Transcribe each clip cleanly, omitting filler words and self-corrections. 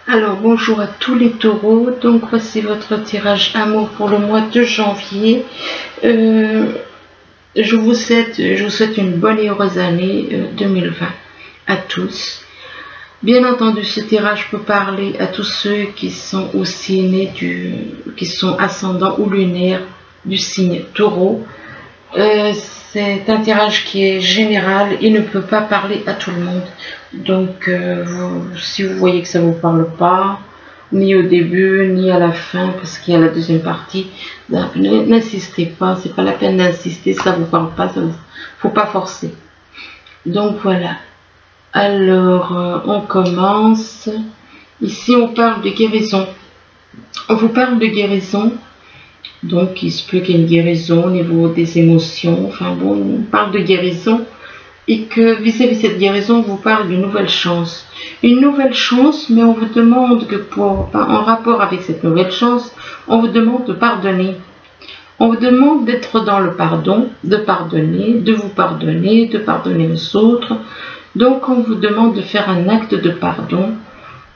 Alors bonjour à tous les taureaux, donc voici votre tirage amour pour le mois de janvier. Je vous souhaite une bonne et heureuse année 2020 à tous. Bien entendu, ce tirage peut parler à tous ceux qui sont aussi nés qui sont ascendants ou lunaires du signe taureau. C'est un tirage qui est général, il ne peut pas parler à tout le monde. Donc si vous voyez que ça ne vous parle pas, ni au début, ni à la fin, parce qu'il y a la deuxième partie, n'insistez pas, c'est pas la peine d'insister, ça ne vous parle pas, il ne faut pas forcer. Donc voilà. Alors, on commence. Ici, on parle de guérison. On vous parle de guérison. Donc, il se peut qu'il y ait une guérison au niveau des émotions. Enfin bon, on parle de guérison. Et que vis-à-vis de cette guérison, on vous parle d'une nouvelle chance. Une nouvelle chance, mais on vous demande que en rapport avec cette nouvelle chance, on vous demande de pardonner. On vous demande d'être dans le pardon, de pardonner, de vous pardonner, de pardonner aux autres. Donc, on vous demande de faire un acte de pardon,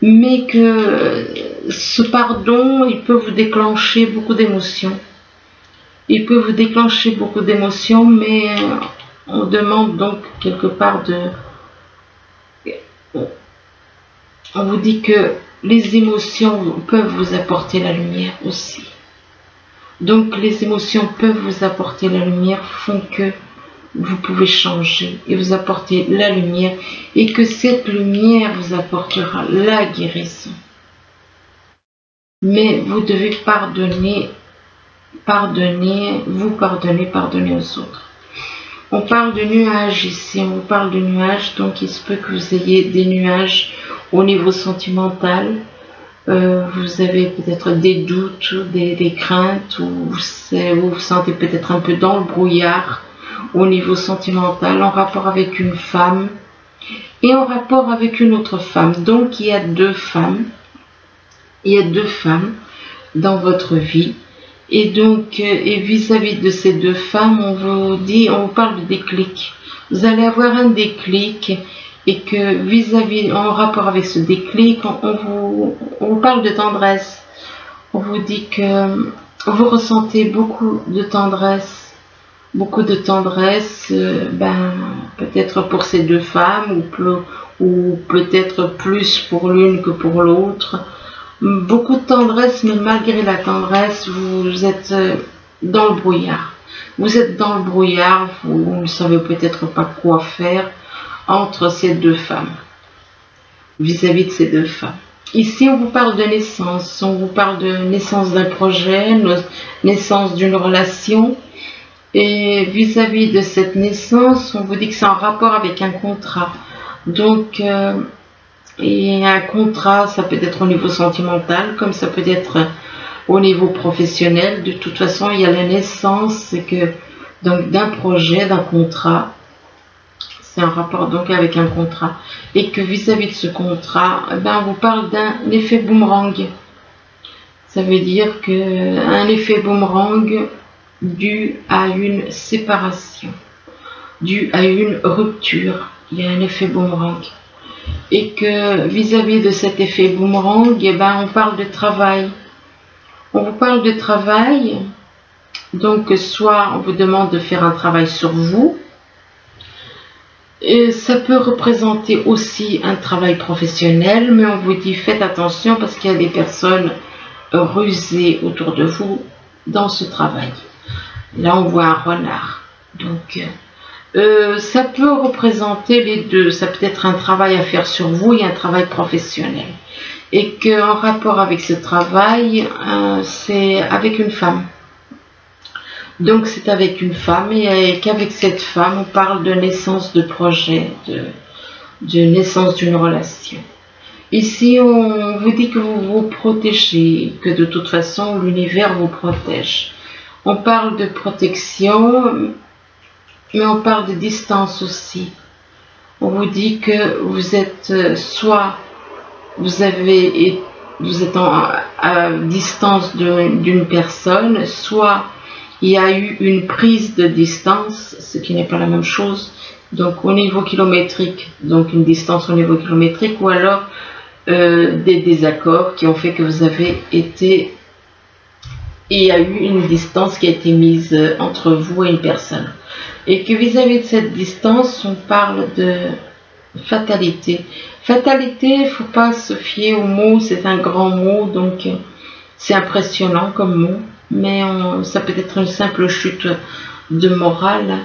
mais que ce pardon, il peut vous déclencher beaucoup d'émotions. Il peut vous déclencher beaucoup d'émotions, mais on demande donc quelque part on vous dit que les émotions peuvent vous apporter la lumière aussi. Donc, les émotions peuvent vous apporter la lumière, font que vous pouvez changer et vous apporter la lumière et que cette lumière vous apportera la guérison. Mais vous devez pardonner, pardonner aux autres. On parle de nuages ici, on vous parle de nuages, donc il se peut que vous ayez des nuages au niveau sentimental. Vous avez peut-être des doutes, des craintes, ou vous vous sentez peut-être un peu dans le brouillard au niveau sentimental, en rapport avec une femme et en rapport avec une autre femme. Donc il y a deux femmes. Il y a deux femmes dans votre vie. Et donc, vis-à-vis de ces deux femmes, on vous parle de déclic. Vous allez avoir un déclic et que en rapport avec ce déclic, on vous parle de tendresse. On vous dit que vous ressentez beaucoup de tendresse. Beaucoup de tendresse, peut-être pour ces deux femmes ou peut-être plus pour l'une que pour l'autre. Beaucoup de tendresse, mais malgré la tendresse, vous êtes dans le brouillard. Vous êtes dans le brouillard, vous ne savez peut-être pas quoi faire entre ces deux femmes, vis-à-vis de ces deux femmes. Ici, on vous parle de naissance, on vous parle de naissance d'un projet, naissance d'une relation. Et vis-à-vis de cette naissance, on vous dit que c'est en rapport avec un contrat. Donc, et un contrat, ça peut être au niveau sentimental, comme ça peut être au niveau professionnel. De toute façon, il y a la naissance d'un projet, d'un contrat. C'est un rapport donc avec un contrat. Et que vis-à-vis de ce contrat, on vous parle d'un effet boomerang. Ça veut dire qu'un effet boomerang dû à une séparation, dû à une rupture, il y a un effet boomerang. Et que vis-à-vis de cet effet boomerang, on parle de travail. On vous parle de travail, donc soit on vous demande de faire un travail sur vous, et ça peut représenter aussi un travail professionnel, mais on vous dit faites attention parce qu'il y a des personnes rusées autour de vous dans ce travail. Là, on voit un renard. Donc, ça peut représenter les deux. Ça peut être un travail à faire sur vous et un travail professionnel. Et qu'en rapport avec ce travail, c'est avec une femme. Donc, c'est avec une femme et qu'avec cette femme, on parle de naissance de projet, de naissance d'une relation. Ici, on vous dit que vous vous protégez, que de toute façon, l'univers vous protège. On parle de protection, mais on parle de distance aussi. On vous dit que vous êtes vous êtes à distance d'une personne, soit il y a eu une prise de distance, ce qui n'est pas la même chose. Donc au niveau kilométrique, donc une distance au niveau kilométrique, ou alors des désaccords qui ont fait que vous avez été... Il y a eu une distance qui a été mise entre vous et une personne. Et que vis-à-vis de cette distance, on parle de fatalité. Fatalité, il ne faut pas se fier au mot, c'est un grand mot, donc c'est impressionnant comme mot. Mais ça peut être une simple chute de morale,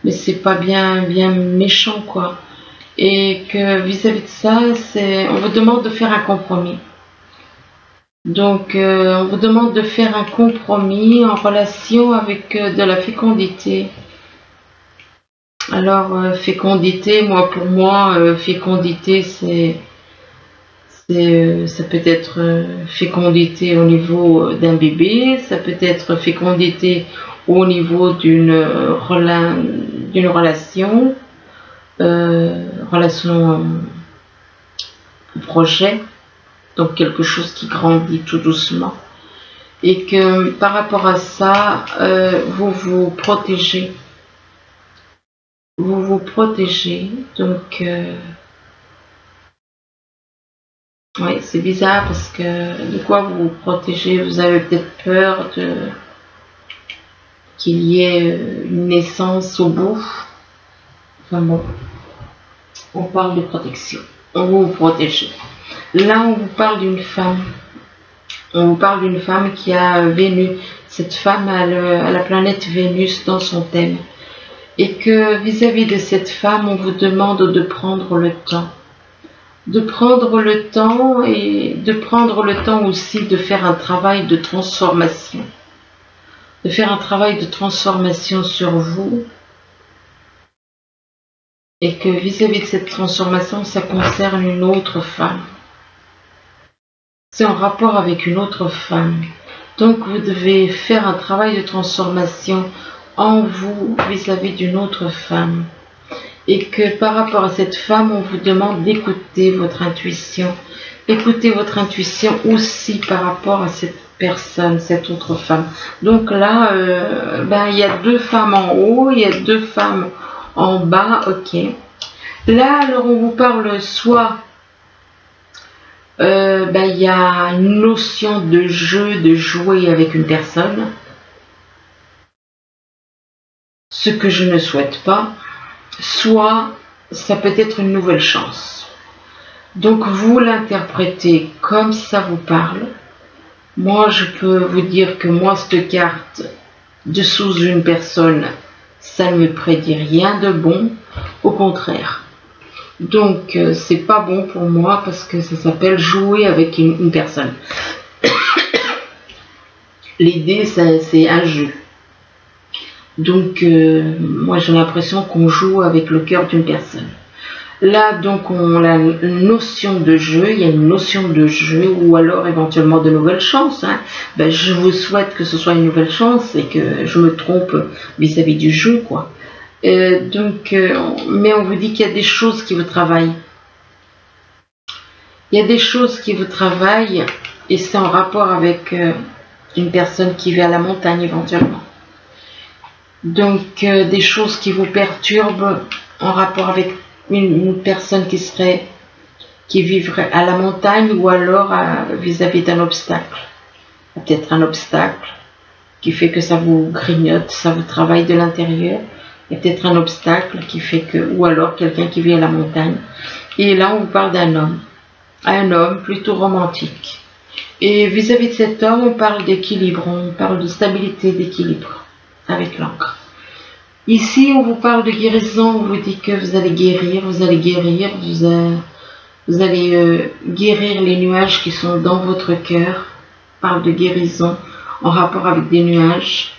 mais c'est pas bien méchant, quoi. Et que vis-à-vis de ça, on vous demande de faire un compromis. Donc, on vous demande de faire un compromis en relation avec de la fécondité. Alors, fécondité, pour moi, fécondité, ça peut être fécondité au niveau d'un bébé, ça peut être fécondité au niveau d'une relation, relation projet. Donc quelque chose qui grandit tout doucement. Et que par rapport à ça, vous vous protégez. Vous vous protégez. Donc, oui, c'est bizarre parce que de quoi vous vous protégez? Vous avez peut-être peur qu'il y ait une naissance au bout. Enfin bon, on parle de protection. On vous protège. Là, on vous parle d'une femme. On vous parle d'une femme qui a Vénus. Cette femme a la planète Vénus dans son thème. Et que vis-à-vis de cette femme, on vous demande de prendre le temps. De prendre le temps et de prendre le temps aussi de faire un travail de transformation. De faire un travail de transformation sur vous. Et que vis-à-vis de cette transformation, ça concerne une autre femme. C'est en rapport avec une autre femme. Donc vous devez faire un travail de transformation en vous vis-à-vis d'une autre femme. Et que par rapport à cette femme, on vous demande d'écouter votre intuition. Écoutez votre intuition aussi par rapport à cette personne, cette autre femme. Donc là, il y a deux femmes en haut, il y a deux femmes en bas, ok. Là, alors on vous parle soit... il y a une notion de jeu, de jouer avec une personne, ce que je ne souhaite pas, soit ça peut être une nouvelle chance. Donc vous l'interprétez comme ça vous parle. Moi je peux vous dire que moi cette carte dessous une personne, ça ne me prédit rien de bon, au contraire. Donc c'est pas bon pour moi parce que ça s'appelle jouer avec une personne. L'idée c'est un jeu. Donc moi j'ai l'impression qu'on joue avec le cœur d'une personne. Là donc on a une notion de jeu, il y a une notion de jeu ou alors éventuellement de nouvelles chances. Hein. Je vous souhaite que ce soit une nouvelle chance et que je me trompe vis-à-vis du jeu, quoi. Mais on vous dit qu'il y a des choses qui vous travaillent. Il y a des choses qui vous travaillent et c'est en rapport avec une personne qui vit à la montagne éventuellement. Donc des choses qui vous perturbent en rapport avec une personne qui vivrait à la montagne ou alors vis-à-vis d'un obstacle. Peut-être un obstacle qui fait que ça vous grignote, ça vous travaille de l'intérieur. Il y a peut-être un obstacle qui fait que, ou alors quelqu'un qui vit à la montagne. Et là, on vous parle d'un homme. Un homme plutôt romantique. Et vis-à-vis de cet homme, on parle d'équilibre, on parle de stabilité, d'équilibre avec l'encre. Ici, on vous parle de guérison, on vous dit que vous allez guérir, vous allez guérir les nuages qui sont dans votre cœur. On parle de guérison en rapport avec des nuages.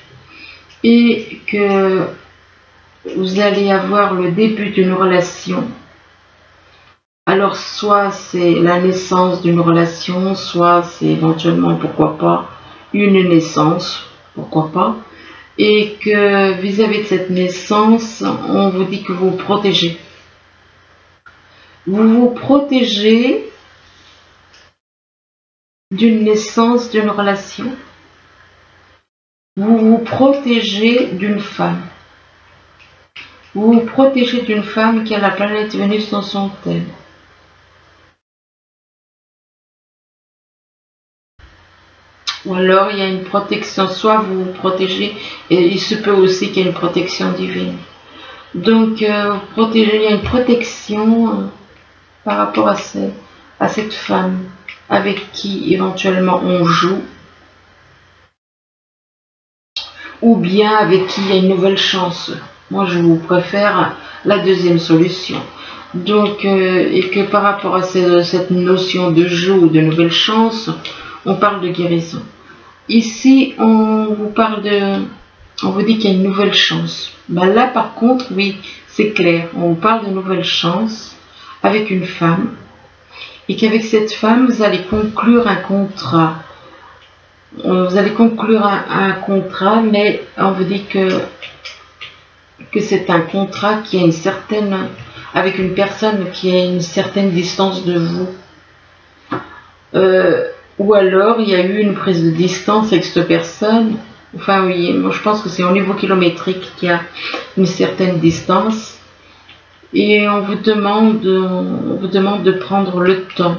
Et que vous allez avoir le début d'une relation. Alors soit c'est la naissance d'une relation, soit c'est éventuellement, pourquoi pas, une naissance, pourquoi pas. Et que vis-à-vis de cette naissance, on vous dit que vous vous protégez. Vous vous protégez d'une naissance, d'une relation. Vous vous protégez d'une femme. Vous vous protégez d'une femme qui a la planète Vénus dans son thème. Ou alors il y a une protection, soit vous vous protégez, et il se peut aussi qu'il y ait une protection divine. Donc vous protégez, il y a une protection par rapport à cette femme avec qui éventuellement on joue, ou bien avec qui il y a une nouvelle chance. Moi je vous préfère la deuxième solution. Donc, et que par rapport à cette notion de jeu ou de nouvelle chance, on parle de guérison. Ici, on vous dit qu'il y a une nouvelle chance. Ben là, par contre, oui, c'est clair. On vous parle de nouvelle chance avec une femme. Et qu'avec cette femme, vous allez conclure un contrat. Vous allez conclure un contrat, mais on vous dit que c'est un contrat qui a une certaine... avec une personne qui a une certaine distance de vous. Ou alors, il y a eu une prise de distance avec cette personne. Enfin, oui, moi je pense que c'est au niveau kilométrique qu'il y a une certaine distance. Et on vous demande de prendre le temps.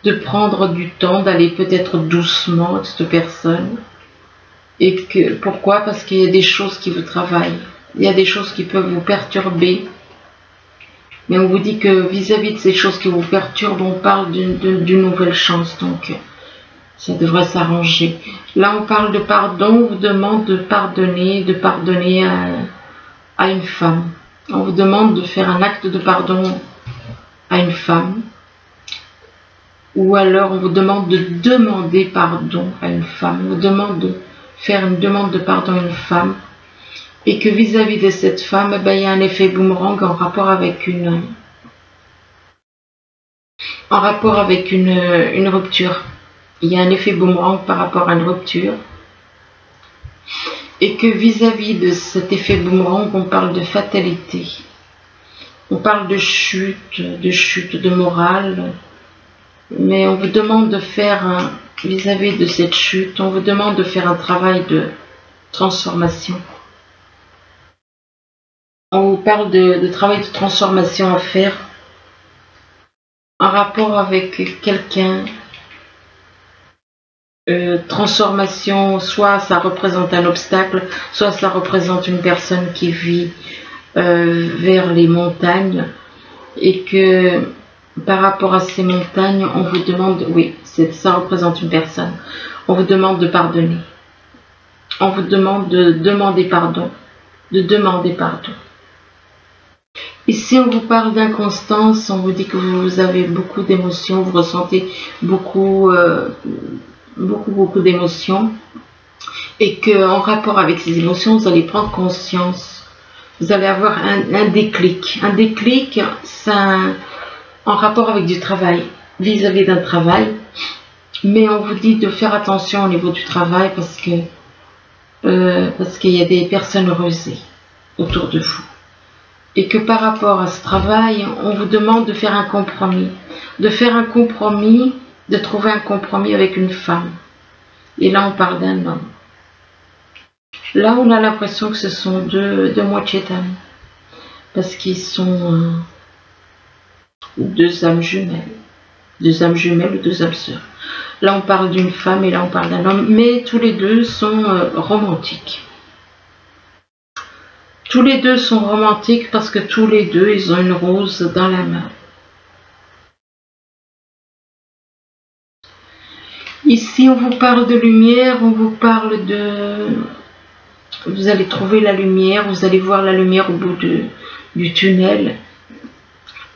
De prendre du temps, d'aller peut-être doucement avec cette personne. Et que, pourquoi? Parce qu'il y a des choses qui vous travaillent. Il y a des choses qui peuvent vous perturber. Mais on vous dit que vis-à-vis de ces choses qui vous perturbent, on parle d'une nouvelle chance. Donc, ça devrait s'arranger. Là, on parle de pardon. On vous demande de pardonner à une femme. On vous demande de faire un acte de pardon à une femme. Ou alors, on vous demande de demander pardon à une femme. On vous demande de faire une demande de pardon à une femme. Et que vis-à-vis de cette femme, ben, il y a un effet boomerang en rapport avec une rupture. Il y a un effet boomerang par rapport à une rupture. Et que vis-à-vis de cet effet boomerang, on parle de fatalité. On parle de chute de morale. Mais on vous demande de faire, vis-à-vis de cette chute, on vous demande de faire un travail de transformation. On vous parle de travail de transformation à faire en rapport avec quelqu'un. Transformation, soit ça représente un obstacle, soit ça représente une personne qui vit vers les montagnes et que par rapport à ces montagnes, on vous demande, oui, ça représente une personne, on vous demande de pardonner. On vous demande de demander pardon. Ici, on vous parle d'inconstance, on vous dit que vous avez beaucoup d'émotions, vous ressentez beaucoup d'émotions et que en rapport avec ces émotions, vous allez prendre conscience. Vous allez avoir un déclic. Un déclic, c'est en rapport avec du travail, vis-à-vis d'un travail. Mais on vous dit de faire attention au niveau du travail parce qu'il y a des personnes rusées autour de vous. Et que par rapport à ce travail, on vous demande de faire un compromis. De trouver un compromis avec une femme. Et là, on parle d'un homme. Là, on a l'impression que ce sont deux moitiés d'âme. Parce qu'ils sont deux âmes jumelles. Deux âmes jumelles ou deux âmes sœurs. Là, on parle d'une femme et là, on parle d'un homme. Mais tous les deux sont romantiques. Tous les deux sont romantiques parce que tous les deux, ils ont une rose dans la main. Ici, on vous parle de lumière, on vous parle de... Vous allez trouver la lumière, vous allez voir la lumière au bout du tunnel.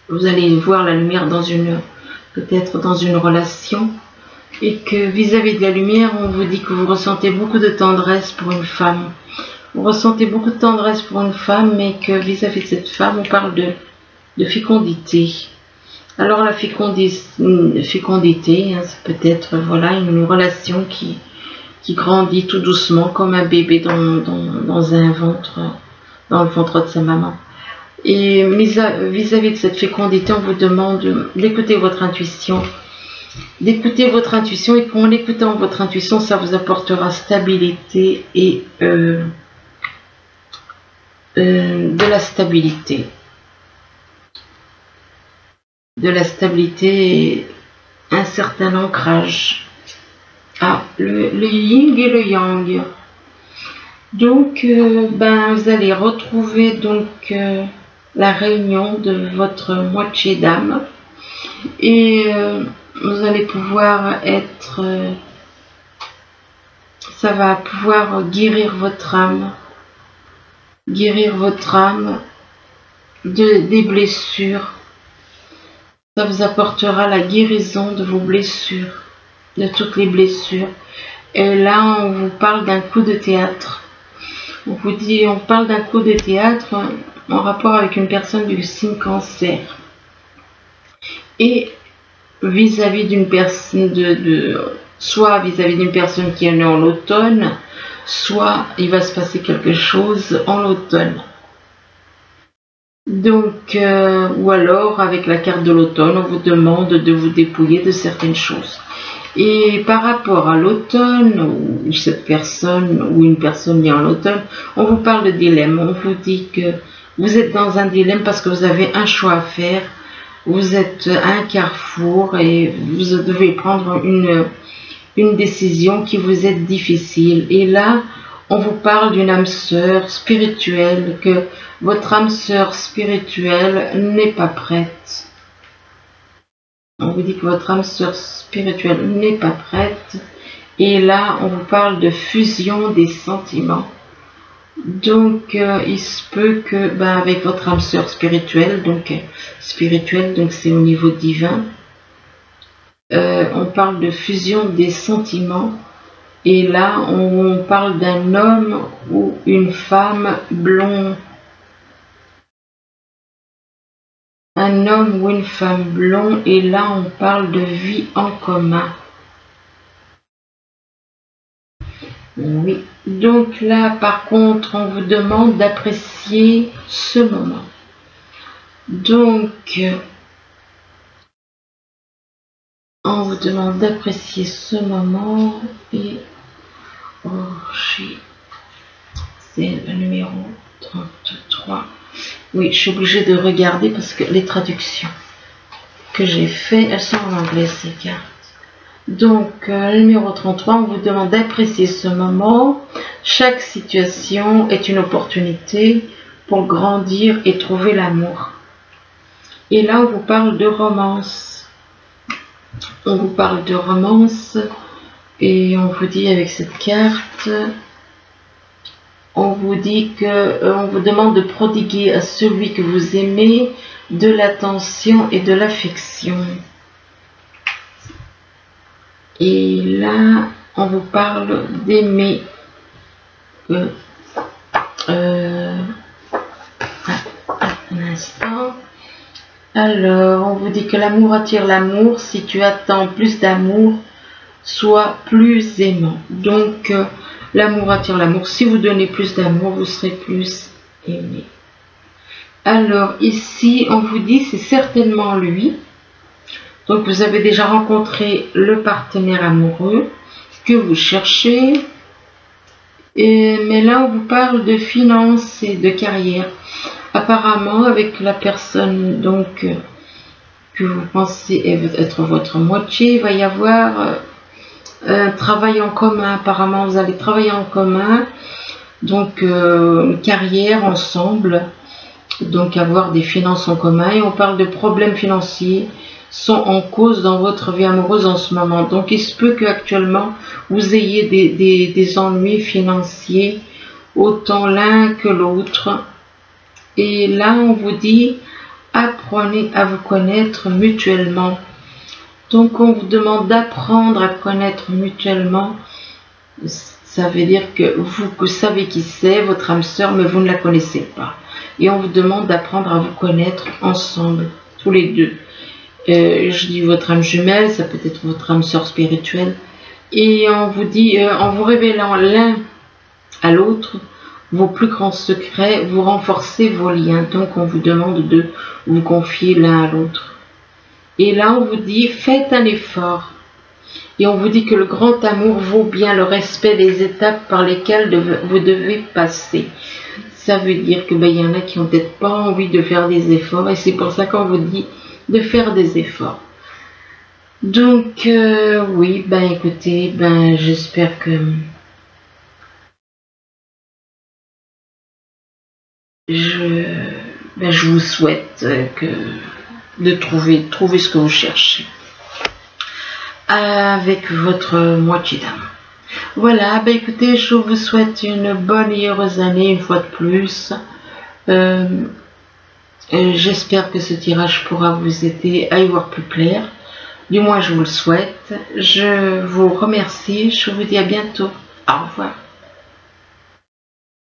Vous allez voir la lumière peut-être dans une relation. Et que vis-à-vis de la lumière, on vous dit que vous ressentez beaucoup de tendresse pour une femme. Vous ressentez beaucoup de tendresse pour une femme, mais que vis-à-vis de cette femme, on parle de fécondité. Alors la fécondité, hein, c'est peut-être voilà, une relation qui grandit tout doucement comme un bébé dans le ventre de sa maman. Et vis-à-vis de cette fécondité, on vous demande d'écouter votre intuition. D'écouter votre intuition, et qu'en écoutant votre intuition, ça vous apportera stabilité et de la stabilité. De la stabilité et un certain ancrage. Ah, le yin et le yang. Donc, vous allez retrouver donc la réunion de votre moitié d'âme et vous allez pouvoir être, ça va pouvoir guérir votre âme des blessures. Ça vous apportera la guérison de vos blessures, de toutes les blessures. Et là, on vous parle d'un coup de théâtre. On parle d'un coup de théâtre en rapport avec une personne du signe Cancer. Et vis-à-vis d'une personne soit vis-à-vis d'une personne qui est née en automne, soit il va se passer quelque chose en automne. Donc, ou alors avec la carte de l'automne, on vous demande de vous dépouiller de certaines choses. Et par rapport à l'automne, ou cette personne, ou une personne née en automne, on vous parle de dilemme. On vous dit que vous êtes dans un dilemme parce que vous avez un choix à faire. Vous êtes à un carrefour et vous devez prendre une décision qui vous est difficile. Et là, on vous parle d'une âme sœur spirituelle, que votre âme sœur spirituelle n'est pas prête. On vous dit que votre âme sœur spirituelle n'est pas prête. Et là, on vous parle de fusion des sentiments. Donc, il se peut que, avec votre âme sœur spirituelle, donc c'est au niveau divin, on parle de fusion des sentiments. Et là, on parle d'un homme ou une femme blond. Un homme ou une femme blond. Et là, on parle de vie en commun. Oui. Donc là, par contre, on vous demande d'apprécier ce moment. Donc, on vous demande d'apprécier ce moment et c'est le numéro 33. Oui, je suis obligée de regarder parce que les traductions que j'ai faites, elles sont en anglais, ces cartes. Donc, le numéro 33, on vous demande d'apprécier ce moment. Chaque situation est une opportunité pour grandir et trouver l'amour. Et là, on vous parle de romance. On vous parle de romance et on vous dit avec cette carte, on vous dit que on vous demande de prodiguer à celui que vous aimez de l'attention et de l'affection. Et là, on vous parle d'aimer. Un instant. Alors, on vous dit que l'amour attire l'amour. Si tu attends plus d'amour, sois plus aimant. Donc, l'amour attire l'amour. Si vous donnez plus d'amour, vous serez plus aimé. Alors, ici, on vous dit c'est certainement lui. Donc, vous avez déjà rencontré le partenaire amoureux que vous cherchez. Mais là, on vous parle de finances et de carrière. Apparemment, avec la personne donc que vous pensez être votre moitié, il va y avoir un travail en commun. Apparemment, vous allez travailler en commun, donc une carrière ensemble, donc avoir des finances en commun. Et on parle de problèmes financiers sont en cause dans votre vie amoureuse en ce moment. Donc, il se peut qu'actuellement, vous ayez des ennuis financiers, autant l'un que l'autre. Et là, on vous dit, apprenez à vous connaître mutuellement. Donc, on vous demande d'apprendre à connaître mutuellement. Ça veut dire que vous savez qui c'est, votre âme sœur, mais vous ne la connaissez pas. Et on vous demande d'apprendre à vous connaître ensemble, tous les deux. Je dis votre âme jumelle, ça peut être votre âme sœur spirituelle. Et on vous dit, en vous révélant l'un à l'autre, vos plus grands secrets, vous renforcez vos liens. Donc, on vous demande de vous confier l'un à l'autre. Et là, on vous dit, faites un effort. Et on vous dit que le grand amour vaut bien le respect des étapes par lesquelles vous devez passer. Ça veut dire que y en a qui n'ont peut-être pas envie de faire des efforts. Et c'est pour ça qu'on vous dit de faire des efforts. Donc, oui, ben écoutez, ben j'espère que je vous souhaite de trouver ce que vous cherchez avec votre moitié d'âme. Voilà, ben écoutez, je vous souhaite une bonne et heureuse année une fois de plus. J'espère que ce tirage pourra vous aider à y voir plus clair. Du moins, je vous le souhaite. Je vous remercie. Je vous dis à bientôt. Au revoir.